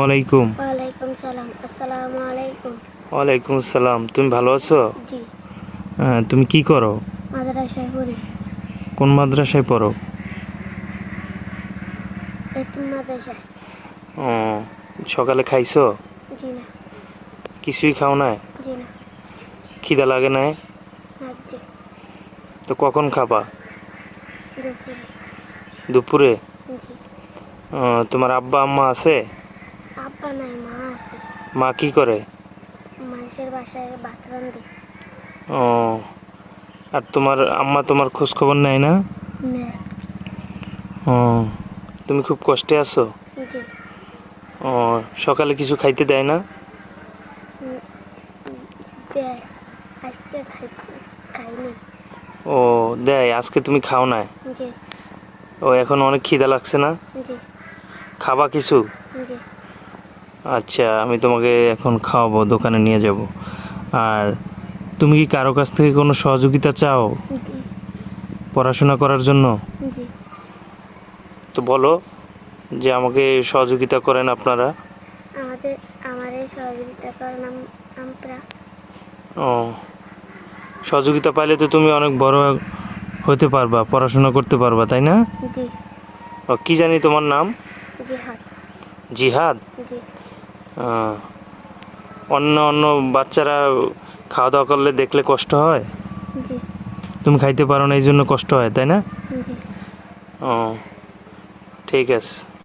আলাইকুম। ওয়ালাইকুম সালাম। আসসালামু আলাইকুম। ওয়ালাইকুম আসসালাম। তুমি ভালো আছো? জি। তুমি কি করো? মাদ্রাসায় পড়ি। কোন মাদ্রাসায় পড়ো? এতিম মাদ্রাসায়। ও, সকালে খাইছো? জি না। কিছুই খাও নাই? জি না। খিদা লাগে নাই? জি। তো কখন খাবা? দুপুরে। দুপুরে? জি। তোমার আব্বা আম্মা আছে? আব্বা নাই, মা আছে। মা কি করে? মানুষের বাসায় ভাত রান্ধে। ও, আর তোমার আম্মা তোমার খোঁজ খবর নেয় না? নেয়। ও, তুমি খুব কষ্টে আছো? জি। ও, সকালে কিছু খাইতে দেয় না? দেয়। আজকে খাইনি। ও, দেয়, আজকে তুমি খাও নাই? জি। ও, এখন অনেক খিদা লাগছে না? জি। খাবা কিছু? জি। আচ্ছা, আমি তোমাকে এখন খাওয়াবো, দোকানে নিয়ে যাব। আর তুমি কি কারো কাছ থেকে কোনো সহযোগিতা চাও জি। পড়াশোনা করার জন্য? জি। তো বলো যে আমাকে সহযোগিতা করেন আপনারা। আমাদের সহযোগিতা করেন আমরা। ও, সহযোগিতা পাইলে তো তুমি অনেক বড় হতে পারবা, পড়াশোনা করতে পারবা, তাই না? জি। ও, কি জানি তোমার নাম? জিহাদ। জিহাদ? জি। অন্য অন্য বাচ্চারা খাওয়া দাওয়া করলে দেখলে কষ্ট হয়? জি। তুমি খাইতে পারো না, এই জন্য কষ্ট হয়, তাই না? জি। ও, ঠিক আছে।